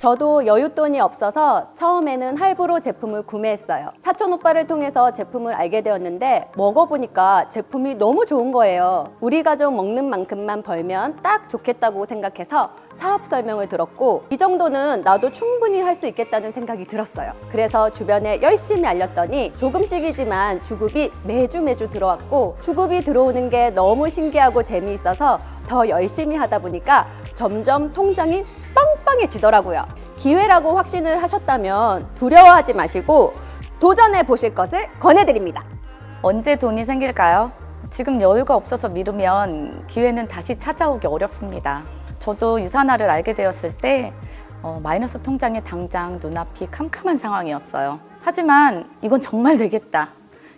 저도 여윳돈이 없어서 처음에는 할부로 제품을 구매했어요. 사촌 오빠를 통해서 제품을 알게 되었는데 먹어보니까 제품이 너무 좋은 거예요. 우리 가족 먹는 만큼만 벌면 딱 좋겠다고 생각해서 사업 설명을 들었고 이 정도는 나도 충분히 할 수 있겠다는 생각이 들었어요. 그래서 주변에 열심히 알렸더니 조금씩이지만 주급이 매주 들어왔고 주급이 들어오는 게 너무 신기하고 재미있어서 더 열심히 하다 보니까 점점 통장이 빵빵해지더라고요. 기회라고 확신을 하셨다면 두려워하지 마시고 도전해 보실 것을 권해드립니다. 언제 돈이 생길까요? 지금 여유가 없어서 미루면 기회는 다시 찾아오기 어렵습니다. 저도 유산화를 알게 되었을 때 마이너스 통장에 당장 눈앞이 캄캄한 상황이었어요. 하지만 이건 정말 되겠다,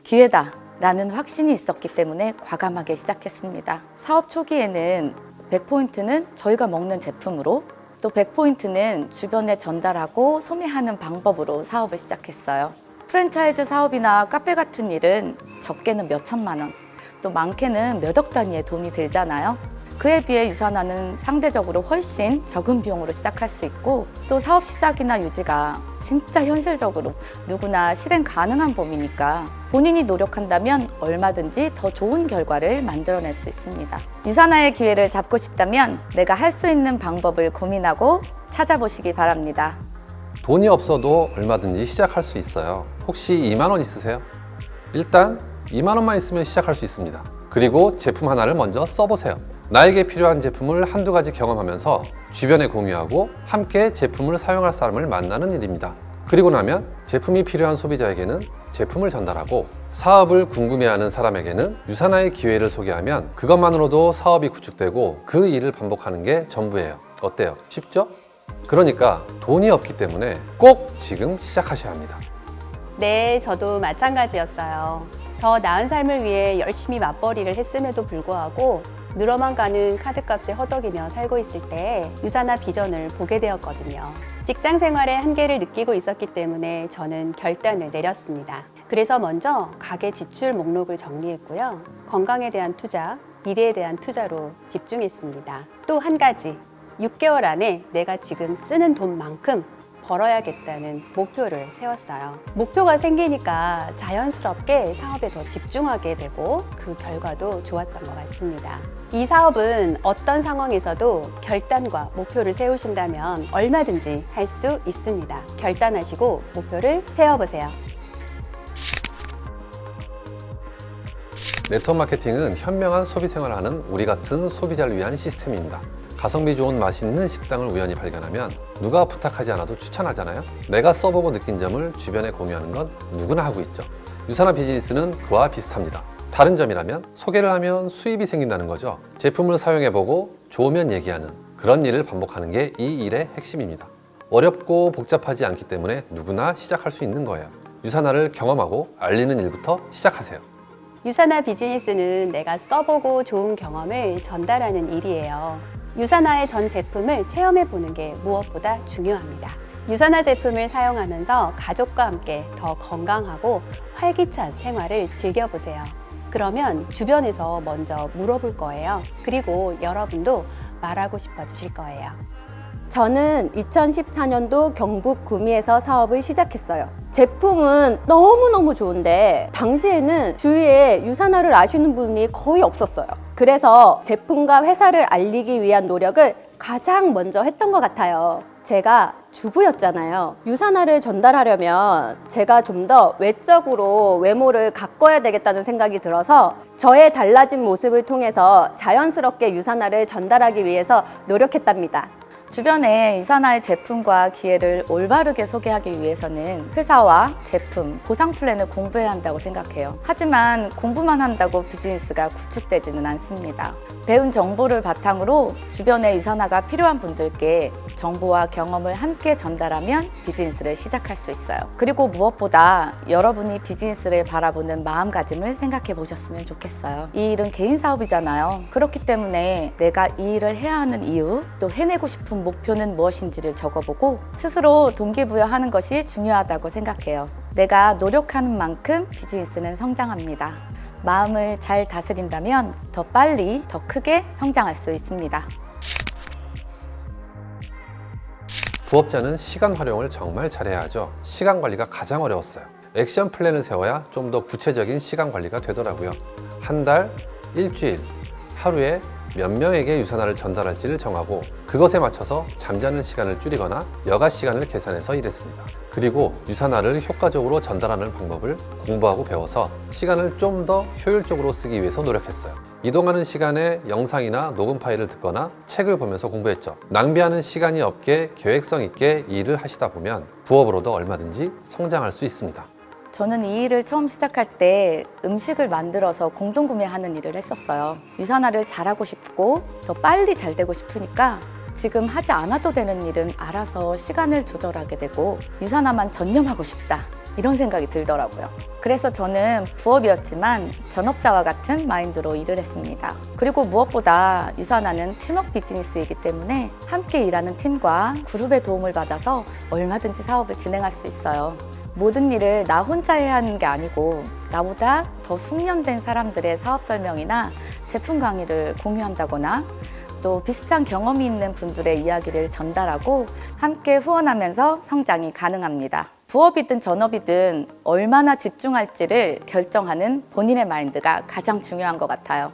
기회다 라는 확신이 있었기 때문에 과감하게 시작했습니다. 사업 초기에는 100포인트는 저희가 먹는 제품으로 또 100포인트는 주변에 전달하고 소매하는 방법으로 사업을 시작했어요. 프랜차이즈 사업이나 카페 같은 일은 적게는 몇 천만 원, 또 많게는 몇 억 단위의 돈이 들잖아요. 그에 비해 유산화는 상대적으로 훨씬 적은 비용으로 시작할 수 있고 또 사업 시작이나 유지가 진짜 현실적으로 누구나 실행 가능한 범위니까 본인이 노력한다면 얼마든지 더 좋은 결과를 만들어낼 수 있습니다. 유산화의 기회를 잡고 싶다면 내가 할 수 있는 방법을 고민하고 찾아보시기 바랍니다. 돈이 없어도 얼마든지 시작할 수 있어요. 혹시 2만 원 있으세요? 일단 2만 원만 있으면 시작할 수 있습니다. 그리고 제품 하나를 먼저 써보세요. 나에게 필요한 제품을 한두 가지 경험하면서 주변에 공유하고 함께 제품을 사용할 사람을 만나는 일입니다. 그리고 나면 제품이 필요한 소비자에게는 제품을 전달하고 사업을 궁금해하는 사람에게는 유산화의 기회를 소개하면 그것만으로도 사업이 구축되고 그 일을 반복하는 게 전부예요. 어때요? 쉽죠? 그러니까 돈이 없기 때문에 꼭 지금 시작하셔야 합니다. 네, 저도 마찬가지였어요. 더 나은 삶을 위해 열심히 맞벌이를 했음에도 불구하고 늘어만 가는 카드값에 허덕이며 살고 있을 때 유산화 비전을 보게 되었거든요. 직장 생활의 한계를 느끼고 있었기 때문에 저는 결단을 내렸습니다. 그래서 먼저 가계 지출 목록을 정리했고요. 건강에 대한 투자, 미래에 대한 투자로 집중했습니다. 또 한 가지, 6개월 안에 내가 지금 쓰는 돈만큼 벌어야겠다는 목표를 세웠어요. 목표가 생기니까 자연스럽게 사업에 더 집중하게 되고 그 결과도 좋았던 것 같습니다. 이 사업은 어떤 상황에서도 결단과 목표를 세우신다면 얼마든지 할 수 있습니다. 결단하시고 목표를 세워보세요. 네트워크 마케팅은 현명한 소비 생활을 하는 우리 같은 소비자를 위한 시스템입니다. 가성비 좋은 맛있는 식당을 우연히 발견하면 누가 부탁하지 않아도 추천하잖아요. 내가 써보고 느낀 점을 주변에 공유하는 건 누구나 하고 있죠. 유산화 비즈니스는 그와 비슷합니다. 다른 점이라면 소개를 하면 수입이 생긴다는 거죠. 제품을 사용해보고 좋으면 얘기하는 그런 일을 반복하는 게 이 일의 핵심입니다. 어렵고 복잡하지 않기 때문에 누구나 시작할 수 있는 거예요. 유산화를 경험하고 알리는 일부터 시작하세요. 유산화 비즈니스는 내가 써보고 좋은 경험을 전달하는 일이에요. 유산화의 전 제품을 체험해보는 게 무엇보다 중요합니다. 유산화 제품을 사용하면서 가족과 함께 더 건강하고 활기찬 생활을 즐겨보세요. 그러면 주변에서 먼저 물어볼 거예요. 그리고 여러분도 말하고 싶어지실 거예요. 저는 2014년도 경북 구미에서 사업을 시작했어요. 제품은 너무너무 좋은데 당시에는 주위에 유산화를 아시는 분이 거의 없었어요. 그래서 제품과 회사를 알리기 위한 노력을 가장 먼저 했던 것 같아요. 제가 주부였잖아요. 유산화를 전달하려면 제가 좀 더 외적으로 외모를 가꿔야 되겠다는 생각이 들어서 저의 달라진 모습을 통해서 자연스럽게 유산화를 전달하기 위해서 노력했답니다. 주변에 유산화의 제품과 기회를 올바르게 소개하기 위해서는 회사와 제품, 보상 플랜을 공부해야 한다고 생각해요. 하지만 공부만 한다고 비즈니스가 구축되지는 않습니다. 배운 정보를 바탕으로 주변에 유산화가 필요한 분들께 정보와 경험을 함께 전달하면 비즈니스를 시작할 수 있어요. 그리고 무엇보다 여러분이 비즈니스를 바라보는 마음가짐을 생각해 보셨으면 좋겠어요. 이 일은 개인 사업이잖아요. 그렇기 때문에 내가 이 일을 해야 하는 이유, 또 해내고 싶은 목표는 무엇인지를 적어보고 스스로 동기부여하는 것이 중요하다고 생각해요. 내가 노력하는 만큼 비즈니스는 성장합니다. 마음을 잘 다스린다면 더 빨리, 더 크게 성장할 수 있습니다. 부업자는 시간 활용을 정말 잘해야 하죠. 시간 관리가 가장 어려웠어요. 액션 플랜을 세워야 좀 더 구체적인 시간 관리가 되더라고요. 한 달, 일주일, 하루에 몇 명에게 유산화를 전달할지를 정하고 그것에 맞춰서 잠자는 시간을 줄이거나 여가 시간을 계산해서 일했습니다. 그리고 유산화를 효과적으로 전달하는 방법을 공부하고 배워서 시간을 좀 더 효율적으로 쓰기 위해서 노력했어요. 이동하는 시간에 영상이나 녹음 파일을 듣거나 책을 보면서 공부했죠. 낭비하는 시간이 없게 계획성 있게 이 일을 하시다 보면 부업으로도 얼마든지 성장할 수 있습니다. 저는 이 일을 처음 시작할 때 음식을 만들어서 공동구매하는 일을 했었어요. 유산화를 잘하고 싶고 더 빨리 잘 되고 싶으니까 지금 하지 않아도 되는 일은 알아서 시간을 조절하게 되고 유산화만 전념하고 싶다. 이런 생각이 들더라고요. 그래서 저는 부업이었지만 전업자와 같은 마인드로 일을 했습니다. 그리고 무엇보다 유산화는 팀워크 비즈니스이기 때문에 함께 일하는 팀과 그룹의 도움을 받아서 얼마든지 사업을 진행할 수 있어요. 모든 일을 나 혼자 해야 하는 게 아니고 나보다 더 숙련된 사람들의 사업 설명이나 제품 강의를 공유한다거나 또 비슷한 경험이 있는 분들의 이야기를 전달하고 함께 후원하면서 성장이 가능합니다. 부업이든 전업이든 얼마나 집중할지를 결정하는 본인의 마인드가 가장 중요한 것 같아요.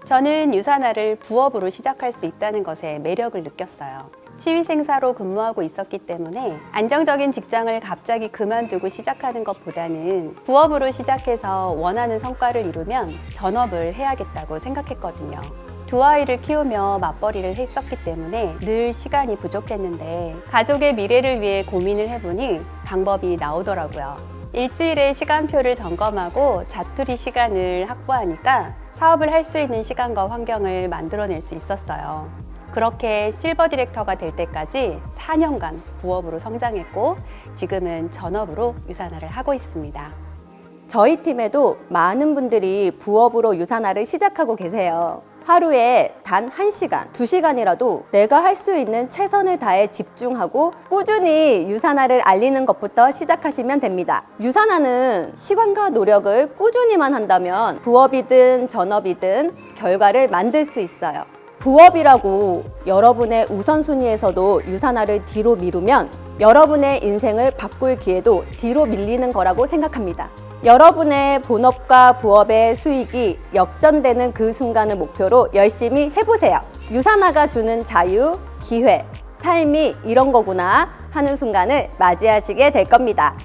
저는 유산화를 부업으로 시작할 수 있다는 것에 매력을 느꼈어요. 치위생사로 근무하고 있었기 때문에 안정적인 직장을 갑자기 그만두고 시작하는 것보다는 부업으로 시작해서 원하는 성과를 이루면 전업을 해야겠다고 생각했거든요. 두 아이를 키우며 맞벌이를 했었기 때문에 늘 시간이 부족했는데 가족의 미래를 위해 고민을 해보니 방법이 나오더라고요. 일주일에 시간표를 점검하고 자투리 시간을 확보하니까 사업을 할 수 있는 시간과 환경을 만들어낼 수 있었어요. 그렇게 실버 디렉터가 될 때까지 4년간 부업으로 성장했고 지금은 전업으로 유산화를 하고 있습니다. 저희 팀에도 많은 분들이 부업으로 유산화를 시작하고 계세요. 하루에 단 1시간, 2시간이라도 내가 할 수 있는 최선을 다해 집중하고 꾸준히 유산화를 알리는 것부터 시작하시면 됩니다. 유산화는 시간과 노력을 꾸준히만 한다면 부업이든 전업이든 결과를 만들 수 있어요. 부업이라고 여러분의 우선순위에서도 유산화를 뒤로 미루면 여러분의 인생을 바꿀 기회도 뒤로 밀리는 거라고 생각합니다. 여러분의 본업과 부업의 수익이 역전되는 그 순간을 목표로 열심히 해보세요. 유산화가 주는 자유, 기회, 삶이 이런 거구나 하는 순간을 맞이하시게 될 겁니다.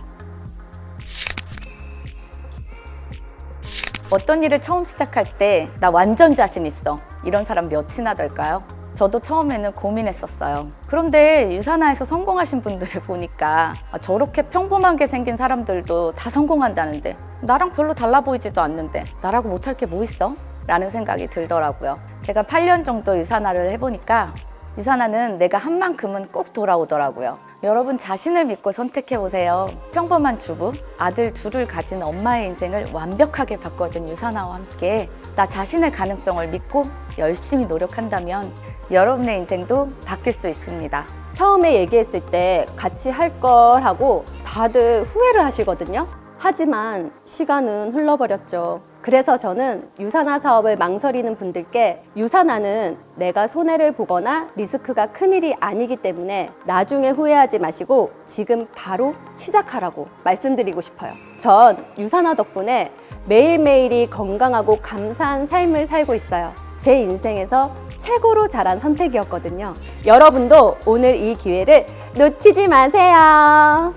어떤 일을 처음 시작할 때 나 완전 자신 있어. 이런 사람 몇이나 될까요? 저도 처음에는 고민했었어요. 그런데 유산화에서 성공하신 분들을 보니까 저렇게 평범하게 생긴 사람들도 다 성공한다는데 나랑 별로 달라 보이지도 않는데 나라고 못할 게 뭐 있어? 라는 생각이 들더라고요. 제가 8년 정도 유산화를 해보니까 유산화는 내가 한 만큼은 꼭 돌아오더라고요. 여러분 자신을 믿고 선택해보세요. 평범한 주부, 아들 둘을 가진 엄마의 인생을 완벽하게 바꿔준 유산화와 함께 나 자신의 가능성을 믿고 열심히 노력한다면 여러분의 인생도 바뀔 수 있습니다. 처음에 얘기했을 때 같이 할 걸 하고 다들 후회를 하시거든요. 하지만 시간은 흘러버렸죠. 그래서 저는 유산화 사업을 망설이는 분들께 유산화는 내가 손해를 보거나 리스크가 큰 일이 아니기 때문에 나중에 후회하지 마시고 지금 바로 시작하라고 말씀드리고 싶어요. 전 유산화 덕분에 매일매일이 건강하고 감사한 삶을 살고 있어요. 제 인생에서 최고로 잘한 선택이었거든요. 여러분도 오늘 이 기회를 놓치지 마세요.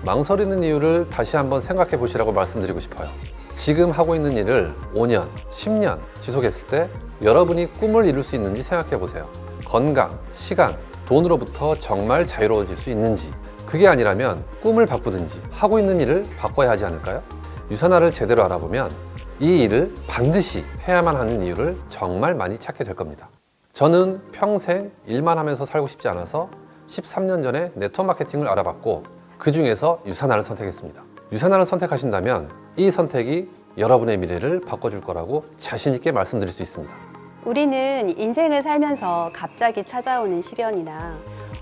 망설이는 이유를 다시 한번 생각해 보시라고 말씀드리고 싶어요. 지금 하고 있는 일을 5년, 10년 지속했을 때 여러분이 꿈을 이룰 수 있는지 생각해 보세요. 건강, 시간, 돈으로부터 정말 자유로워질 수 있는지. 그게 아니라면 꿈을 바꾸든지 하고 있는 일을 바꿔야 하지 않을까요? 유산화를 제대로 알아보면 이 일을 반드시 해야만 하는 이유를 정말 많이 찾게 될 겁니다. 저는 평생 일만 하면서 살고 싶지 않아서 13년 전에 네트워크 마케팅을 알아봤고 그 중에서 유산화를 선택했습니다. 유산화를 선택하신다면 이 선택이 여러분의 미래를 바꿔줄 거라고 자신 있게 말씀드릴 수 있습니다. 우리는 인생을 살면서 갑자기 찾아오는 시련이나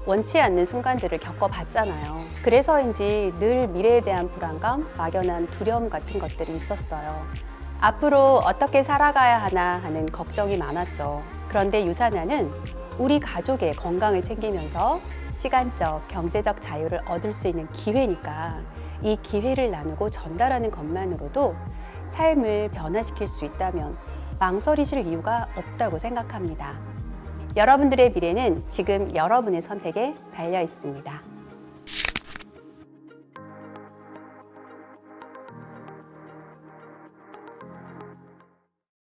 원치 않는 순간들을 겪어봤잖아요. 그래서인지 늘 미래에 대한 불안감, 막연한 두려움 같은 것들이 있었어요. 앞으로 어떻게 살아가야 하나 하는 걱정이 많았죠. 그런데 유산화는 우리 가족의 건강을 챙기면서 시간적, 경제적 자유를 얻을 수 있는 기회니까 이 기회를 나누고 전달하는 것만으로도 삶을 변화시킬 수 있다면 망설이실 이유가 없다고 생각합니다. 여러분들의 미래는 지금 여러분의 선택에 달려 있습니다.